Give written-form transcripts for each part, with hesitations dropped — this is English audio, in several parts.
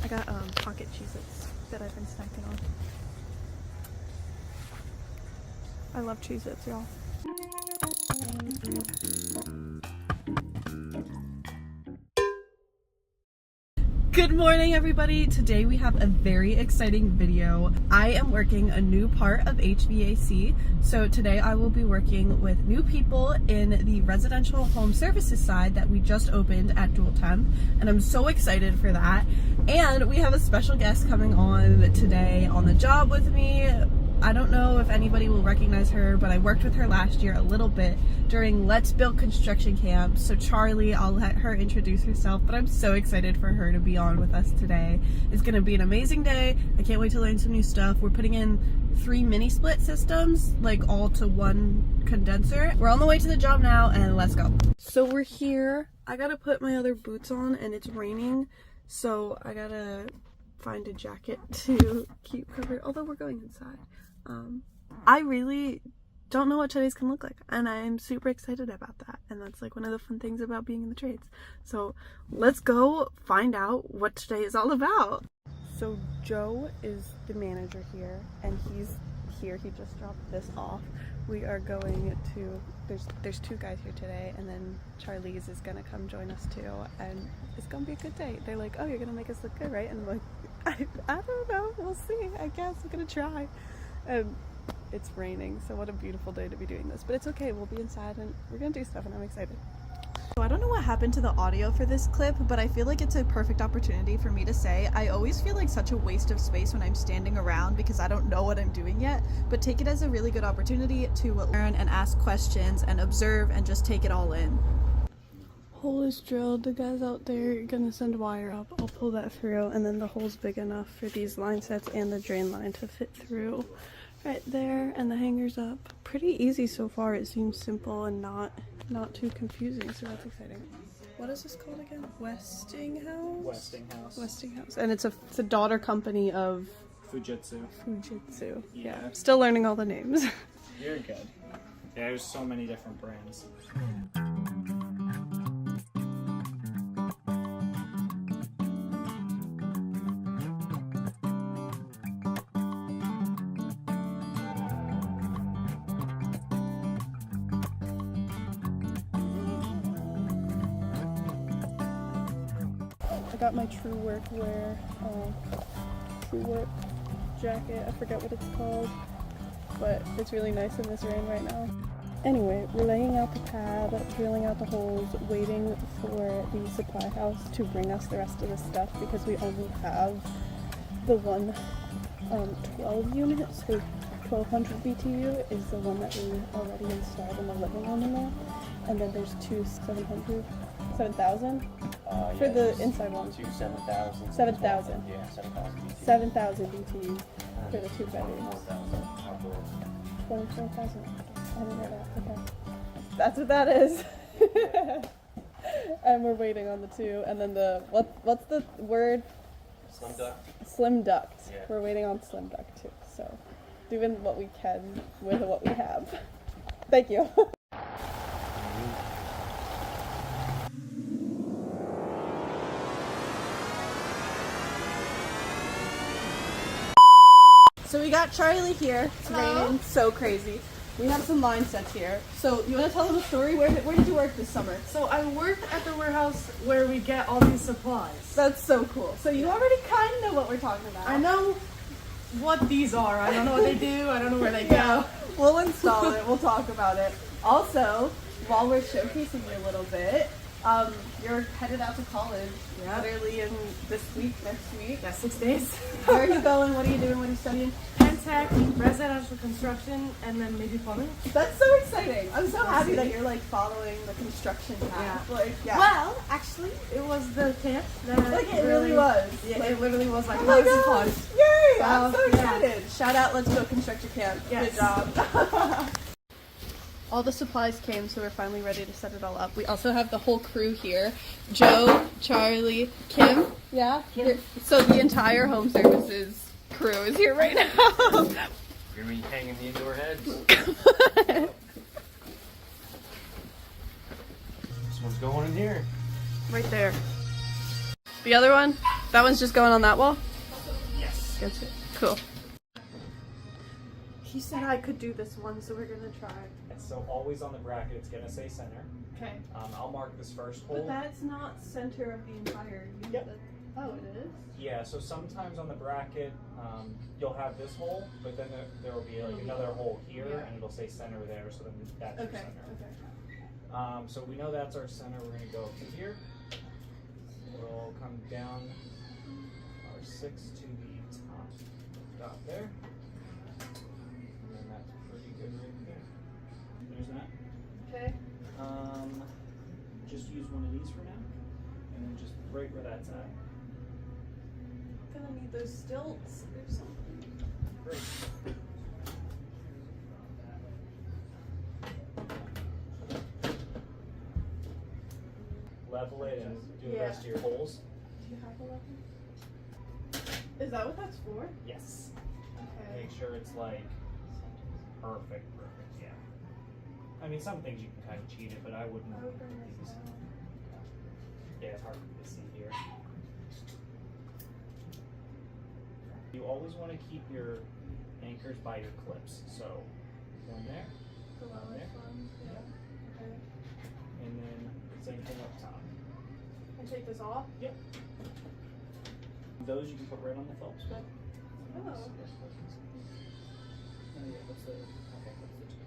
I got pocket Cheez-Its that I've been snacking on. I love Cheez-Its, y'all. Good morning, everybody. Today we have a very exciting video. I am working a new part of HVAC. So today I will be working with new people in the residential home services side that we just opened at Dual Temp, and I'm so excited for that. And we have a special guest coming on today on the job with me. I don't know if anybody will recognize her, but I worked with her last year a little bit during Let's Build construction camp. So Charlie, I'll let her introduce herself, but I'm so excited for her to be on with us today. It's gonna be an amazing day. I can't wait to learn some new stuff. We're putting in 3 mini split systems, like all to one condenser. We're on the way to the job now, and let's go. So we're here. I gotta put my other boots on, and it's raining, so I gotta find a jacket to keep covered, although we're going inside. I really don't know what today's gonna look like, and I'm super excited about that, and that's like one of the fun things about being in the trades. So let's go find out what today is all about. So Joe is the manager here, and he's here. He just dropped this off. We are going to, there's 2 guys here today, and then Charlie's is gonna come join us too, and it's gonna be a good day. They're like, oh, you're gonna make us look good, right? And I'm like, I don't know, we'll see, I guess. I'm gonna try. It's raining, so what a beautiful day to be doing this, but it's okay. We'll be inside and we're gonna do stuff, and I'm excited. So I don't know what happened to the audio for this clip, but I feel like it's a perfect opportunity for me to say I always feel like such a waste of space when I'm standing around because I don't know what I'm doing yet, but take it as a really good opportunity to learn and ask questions and observe and just take it all in. Hole is drilled. The guys out there are gonna send wire up. I'll pull that through, and then the hole's big enough for these line sets and the drain line to fit through right there, and the hanger's up. Pretty easy so far. It seems simple and not too confusing, so that's exciting. What is this called again? Westinghouse? Westinghouse. And it's a daughter company of Fujitsu. Yeah. Still learning all the names. You're good. Yeah, there's so many different brands. I got my True Work jacket. I forget what it's called, but it's really nice in this rain right now. Anyway, we're laying out the pad, drilling out the holes, waiting for the supply house to bring us the rest of the stuff because we only have the one 12 unit, so 1200 BTU is the one that we already installed in the living room in there, and then there's 2 7,000 for the inside one. 7,000. 7,000. Yeah, 7,000 BTU. 7,000 BTU for the 2 bedrooms. 24,000. I didn't know that. Okay. That's what that is. And we're waiting on the 2, and then the what's the word? Slim duct. Slim duct. Yeah. We're We're waiting on slim duct too. So doing what we can with what we have. Thank you. So we got Charlie here. It's raining so crazy. We have some line sets here. So you want to tell them a story? Where did you work this summer? So I work at the warehouse where we get all these supplies. That's so cool. So you already kind of know what we're talking about. I know what these are. I don't know what they do. I don't know where they go. We'll install it. We'll talk about it. Also, while we're showcasing you a little bit, you're headed out to college. Yeah. Literally in this week, next week. Yeah, 6 days. Where are you going? What are you doing? What are you studying? Tech, residential construction, and then maybe plumbing. That's so exciting. I'm so happy that you're like following the construction path. Yeah. Like, yeah. Well, actually, it was the camp that Like it really was. Yeah, it literally was like Oh my house and gosh. fun. Yay! I'm so Yeah. excited. Shout out Let's Go Construction Camp. Yes. Good job. All the supplies came, so we're finally ready to set it all up. We also have the whole crew here. Joe, Charlie, Kim. Yeah? Kim. So the entire home services crew is here right now. You're gonna be hanging the indoor heads. This one's going in here. Right there. The other one? That one's just going on that wall? Yes. Gotcha. Cool. He said I could do this one, so we're gonna try. So always on the bracket, it's gonna say center. Okay. I'll mark this first hole. But that's not center of the entire unit. Yep. Oh, it is? Yeah, so sometimes on the bracket, you'll have this hole, but then there will be like another hole here, Yeah. and it'll say center there, so then that's your Okay. center. Okay. So we know that's our center. We're going to go up to here. We'll come down our 6 to the top dot there. And then that's pretty good right there. There's that. Okay. Just use one of these for now. And then just right where that's at. Gonna need those stilts or something. Great. Level it and do the rest of your holes. Do you have a level? Is that what that's for? Yes. Okay. Make sure it's like perfect, yeah. I mean, some things you can kind of cheat it, but I wouldn't. I would bring this down. Yeah, it's hard to see here. You always want to keep your anchors by your clips. So one there, The lowest there. one? Yeah. Okay. And then same thing up top. And take this off? Yep. Those you can put right on the Phelps bed. Oh. Yeah, that's the, okay, that's the two.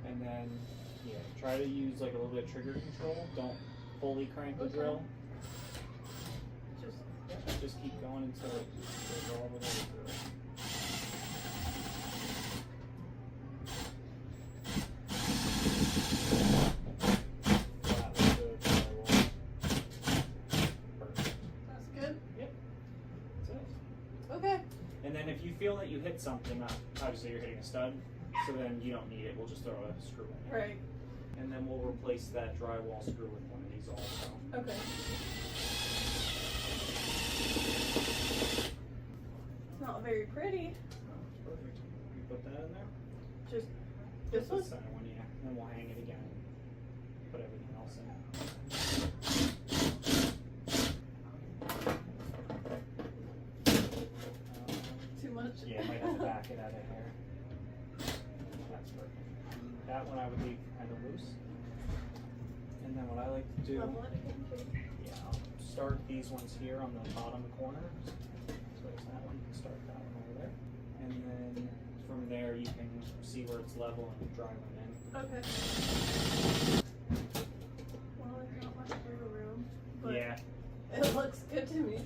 And then, yeah, try to use like a little bit of trigger control. Don't fully crank the Okay. drill. Just Yeah, just keep going until it goes all the way through. That was good. Perfect. that's good. Yep. That's it. Okay. And then if you feel that you hit something, obviously you're hitting a stud, so then you don't need it. We'll just throw a screw in there. Right. And then we'll replace that drywall screw with one of these also. Okay. It's not very pretty. That's perfect. You put that in there? Just this That's one? the center one, yeah. And then we'll hang it again. Put everything else in. Too much? Yeah, might have to back it out of here. That's perfect. That one I would leave kind of loose. And then what I like to do, Level it again, too. yeah, I'll start these ones here on the bottom corner. So there's that one. You can start that one over there. And then from there you can see where it's level and drive them in. Okay. Well, there's not much wiggle room, but Yeah. it looks good to me.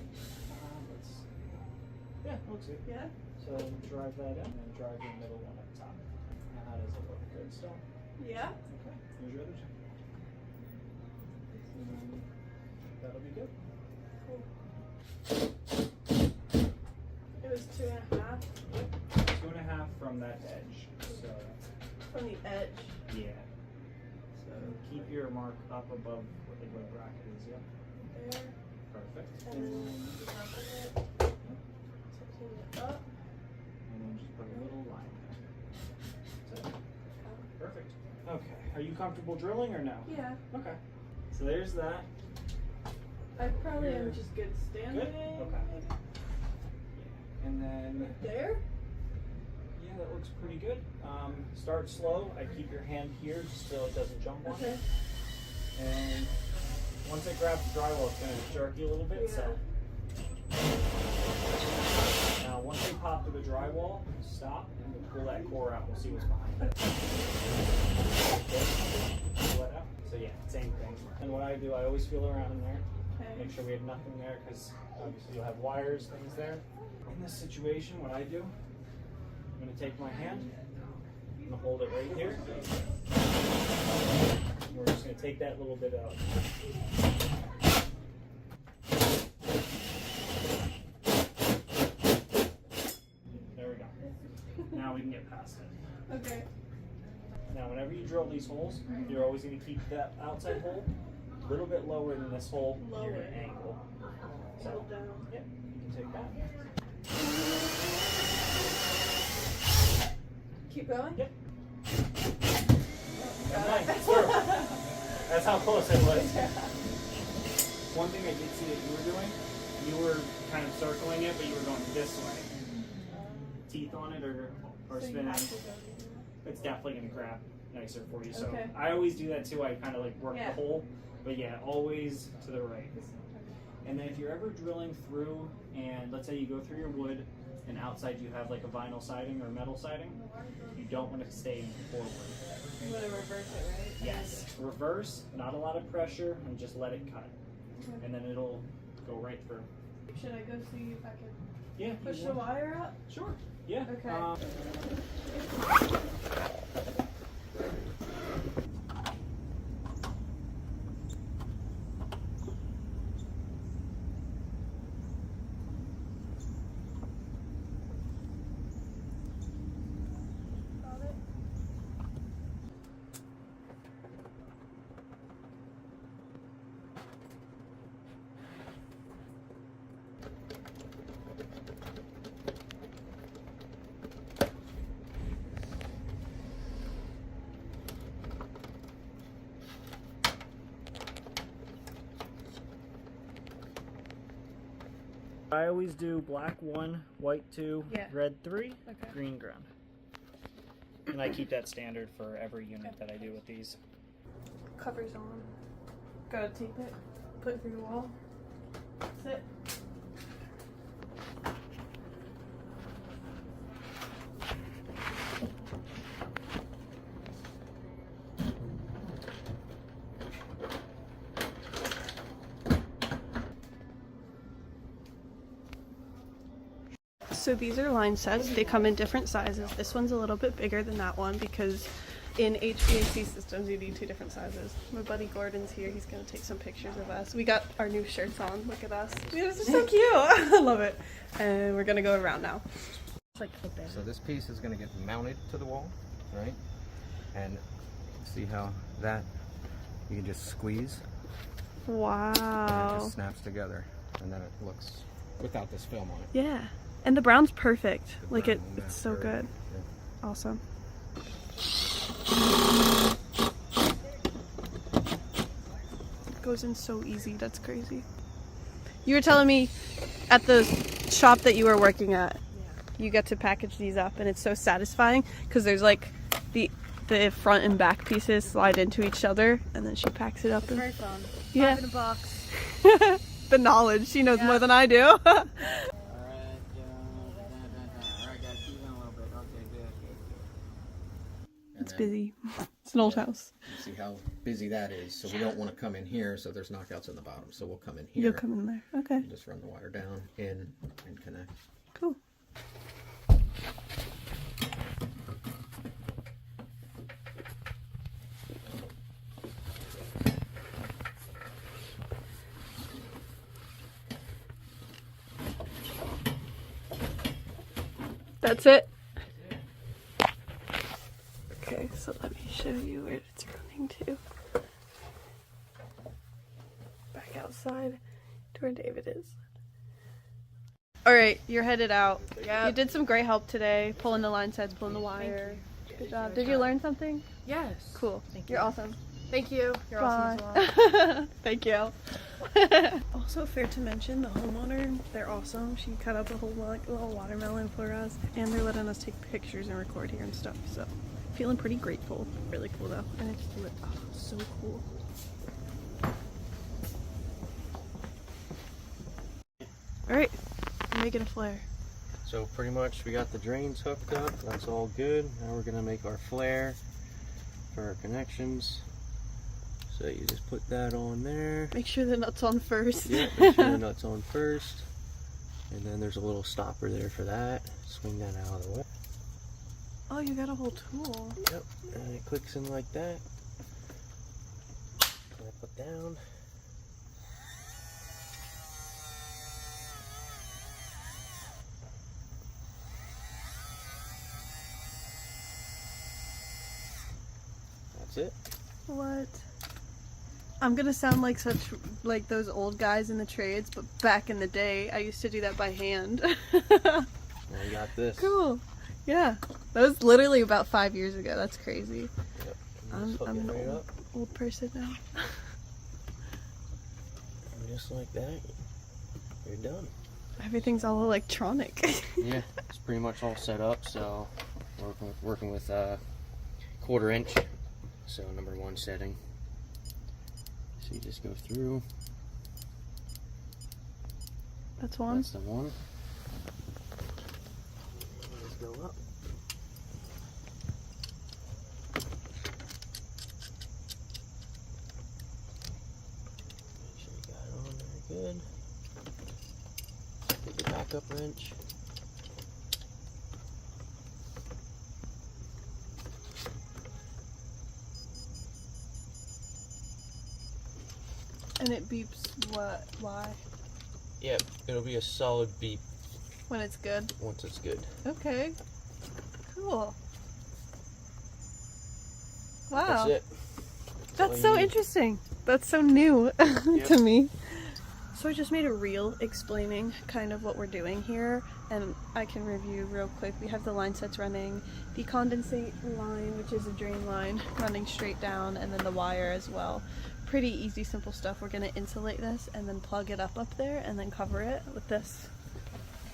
Yeah, looks good. Yeah? So drive that in and then drive your middle one up top. Now how does it look? Good still? Yeah? Okay. Here's your other two. And then that'll be good. Cool. It was 2.5 2.5 from that edge. So from the edge. yeah. So keep your mark up above what the wood bracket is. Yep. There. Perfect. And then level it. Tilting it up. And then just put a little line there. That's it. Perfect. Okay. Are you comfortable drilling or no? Yeah. Okay. So there's that. I probably Here. am just good standing. Good? Okay. And then, There? yeah, that looks pretty good. Start slow. I keep your hand here just so it doesn't jump on Okay. it. And once it grabs the drywall, it's going to jerk you a little bit. Yeah. So now, once you pop to the drywall, stop and we'll pull that core out. We'll see what's behind it. Okay. Pull that out. So yeah, same thing. And what I do, I always feel around in there. Okay. Make sure we have nothing there because obviously you'll have wires, things there. In this situation, what I do, I'm going to take my hand, I'm going to hold it right here. And we're just going to take that little bit out. There we go. Now we can get past it. Okay. Now whenever you drill these holes, you're always going to keep that outside hole a little bit lower than this hole. You're going to angle. So, Hold down. yep, you can take that. Keep going? Yep. Got Nice. it. Through. That's how close it was. One thing I did see that you were doing, you were kind of circling it, but you were going this way. Teeth on it or So you spinning. have to go to It's definitely gonna grab nicer for you. So Okay. I always do that too. I kind of like work Yeah. the hole, but yeah, always to the right. And then if you're ever drilling through, and let's say you go through your wood, and outside you have like a vinyl siding or metal siding, you don't want to stay forward. You want to reverse it, right? Yes, reverse, not a lot of pressure, and just let it cut, and then it'll go right through. Should I go see if I can Yeah. push you the want- wire up? Sure. Yeah. Okay. Got it. I always do black 1, white 2, Yeah. red 3, Okay. green ground. And I keep that standard for every unit that I do with these. Cover's on. Gotta tape it. Put it through the wall. That's it. So these are line sets. They come in different sizes. This one's a little bit bigger than that one because in HVAC systems you need 2 different sizes. My buddy Gordon's here. He's gonna take some pictures of us. We got our new shirts on. Look at us. This is so cute. I love it. And we're gonna go around now. It's like up there. So this piece is going to get mounted to the wall, right? And see how that, you can just squeeze and it Wow. just snaps together. And then it looks, without this film on it. Yeah. And the brown's perfect. The Like brown it's so very good. yeah. Awesome. Goes in so easy. That's crazy. You were telling me at the shop that you were working at, you get to package these up, and it's so satisfying because there's like the front and back pieces slide into each other, and then she packs it up. And, Very fun. yeah, 5 in a box. the knowledge. She knows more than I do. Alright, guys, keep going a little bit. Okay, good. It's busy. It's an old house. See how busy that is. So we don't want to come in here, so there's knockouts in the bottom. So we'll come in here. You'll come in there. Okay. And just run the wire down, in, and connect. Cool. That's it? Okay, so let me show you where it's running to. Back outside to where David is. Alright, you're headed out. Yeah. You did some great help today, pulling the line sets, pulling the wire. Good job. Did you learn something? Yes. Cool. Thank You're you. awesome. Thank you. You're Bye. awesome as well. Thank you. Also, fair to mention, the homeowner, they're awesome. She cut up a whole little watermelon for us, and they're letting us take pictures and record here and stuff. So, feeling pretty grateful. Really cool though, and I just do it. Oh, so cool. All right, I'm making a flare. So pretty much we got the drains hooked up. That's all good. Now we're gonna make our flare for our connections. So you just put that on there. Make sure the nut's on first. Yeah, make sure the nut's on first. And then there's a little stopper there for that. Swing that out of the way. Oh, you got a whole tool. Yep, and it clicks in like that. Clamp it down. That's it. What? I'm gonna sound like like those old guys in the trades, but back in the day, I used to do that by hand. Now we got this. Cool. Yeah. That was literally about 5 years ago. That's crazy. Yep. I'm Just hook an it right old, up. old person now. And just like that, you're done. Everything's all electronic. Yeah, it's pretty much all set up. So we're working with 1/4 inch. So number 1 setting. So you just go through. That's one. That's the one. Just go up. Make sure you got it on there good. Get your backup wrench. And it beeps what? Why? Yeah, it'll be a solid beep When it's good. once it's good. Okay. Cool. Wow. That's it. That's all so you need. interesting. That's so new Yep. to me. So I just made a reel explaining kind of what we're doing here, and I can review real quick. We have the line sets running, the condensate line, which is a drain line, running straight down, and then the wire as well. Pretty easy, simple stuff. We're going to insulate this and then plug it up there and then cover it with this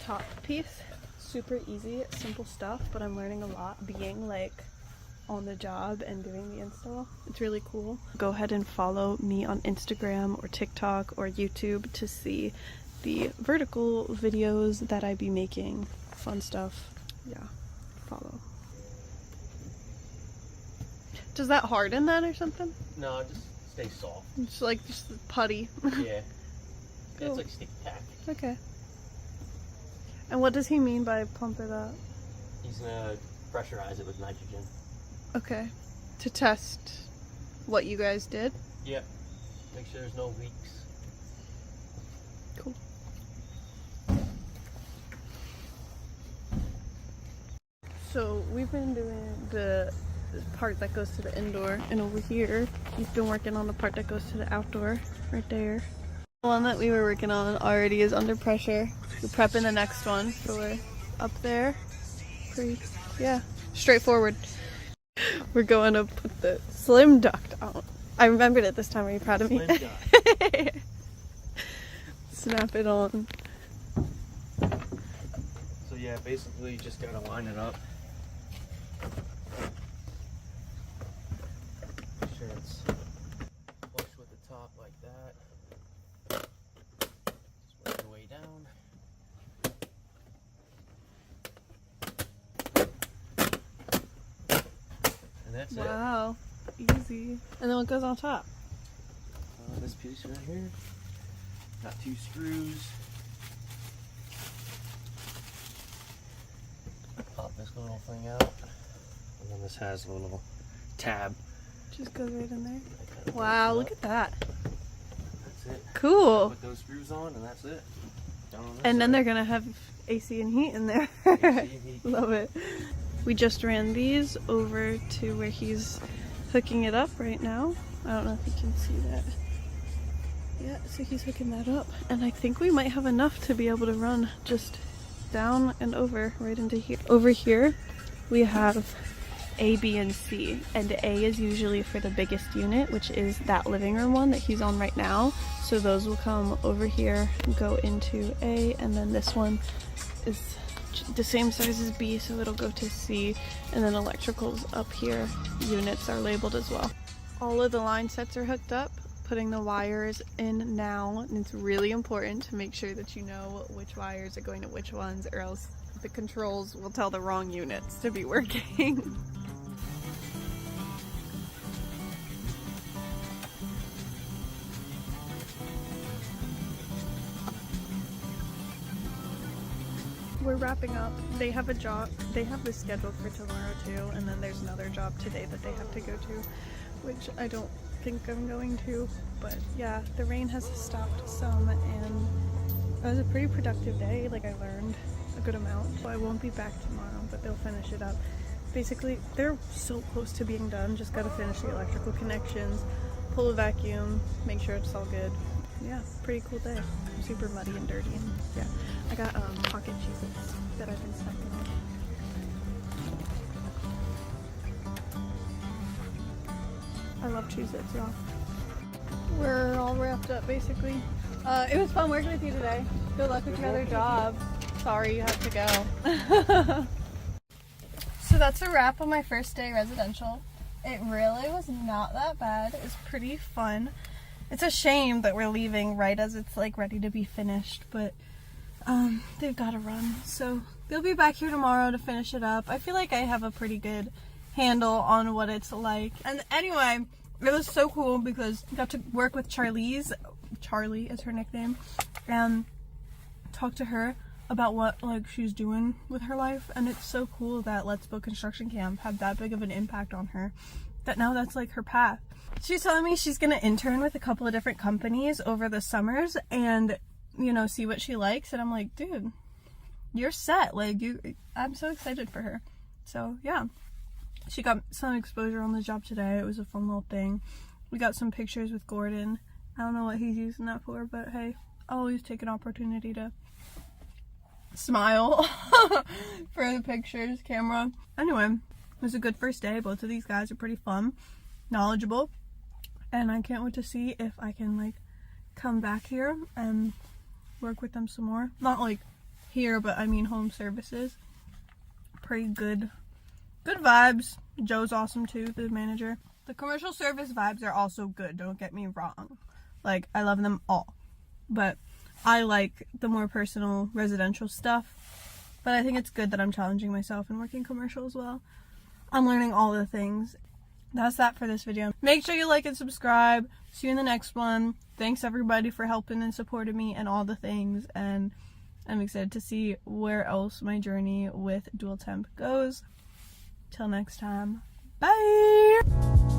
top piece. Super easy, simple stuff, but I'm learning a lot being like on the job and doing the install. It's really cool. Go ahead and follow me on Instagram or TikTok or YouTube to see the vertical videos that I be making. Fun stuff. Yeah, follow. Does that harden that or something? No, just stay soft. It's like just putty. Yeah. Cool. It's like sticky tack. Okay. And what does he mean by pump it up? He's gonna pressurize it with nitrogen. Okay. To test what you guys did? Yep. Make sure there's no leaks. Cool. So we've been doing the part that goes to the indoor, and over here he's been working on the part that goes to the outdoor, right there. The one that we were working on already is under pressure. We're prepping the next one, so we're up there. Pretty, yeah, straightforward. We're going to put the slim duct on. I remembered it this time. Are you proud of me? Slim duct. Snap it on. So yeah, basically you just gotta line it up. Make sure it's flush with the top like that. Just work your way down. And that's it. Wow, easy. And then what goes on top? This piece right here. Got 2 screws. Pop this little thing out. And then this has a little tab. Just goes right in there. that kind of Wow, opens look up. at that. That's it. Cool. Put those screws on and that's it. Done on this And then side. they're gonna have AC and heat in there. AC and heat. Love it. We just ran these over to where he's hooking it up right now. I don't know if you can see that. Yeah, so he's hooking that up. And I think we might have enough to be able to run just down and over right into here. Over here, we have A, B, and C. And A is usually for the biggest unit, which is that living room one that he's on right now. So those will come over here, go into A, and then this one is the same size as B, so it'll go to C, and then electricals up here, units are labeled as well. All of the line sets are hooked up, putting the wires in now, and it's really important to make sure that you know which wires are going to which ones, or else the controls will tell the wrong units to be working. We're wrapping up. They have a job, they have this scheduled for tomorrow too, and then there's another job today that they have to go to, which I don't think I'm going to, but yeah, the rain has stopped some, and it was a pretty productive day. Like, I learned a good amount, so I won't be back tomorrow, but they'll finish it up. Basically, they're so close to being done, just gotta finish the electrical connections, pull a vacuum, make sure it's all good. Yeah, pretty cool day. Super muddy and dirty, and yeah. I got pocket Cheez-Its that I've been snacking on. I love Cheez-Its, y'all. We're all wrapped up basically. It was fun working with you today. Good luck with your other job. Sorry you have to go. So that's a wrap on my first day residential. It really was not that bad. It was pretty fun. It's a shame that we're leaving right as it's like ready to be finished, but they've got to run. So they'll be back here tomorrow to finish it up. I feel like I have a pretty good handle on what it's like. And anyway, it was so cool because I got to work with Charlie is her nickname, and talk to her about what like she's doing with her life. And it's so cool that Let's Book Construction Camp had that big of an impact on her, that now that's like her path. She's telling me she's gonna intern with a couple of different companies over the summers and, you know, see what she likes. And I'm like, dude, you're set. Like, I'm so excited for her. So yeah, she got some exposure on the job today. It was a fun little thing. We got some pictures with Gordon. I don't know what he's using that for, but hey, I'll always take an opportunity to smile for the pictures camera. Anyway, it was a good first day. Both of these guys are pretty fun, knowledgeable, and I can't wait to see if I can like come back here and work with them some more. Not like here, but I mean home services. Pretty good vibes. Joe's awesome too, the manager. The commercial service vibes are also good, don't get me wrong. Like, I love them all, but I like the more personal residential stuff. But I think it's good that I'm challenging myself and working commercial as well. I'm learning all the things. That's that for this video. Make sure you like and subscribe. See you in the next one. Thanks everybody for helping and supporting me and all the things, and I'm excited to see where else my journey with dual temp goes. Till next time, bye!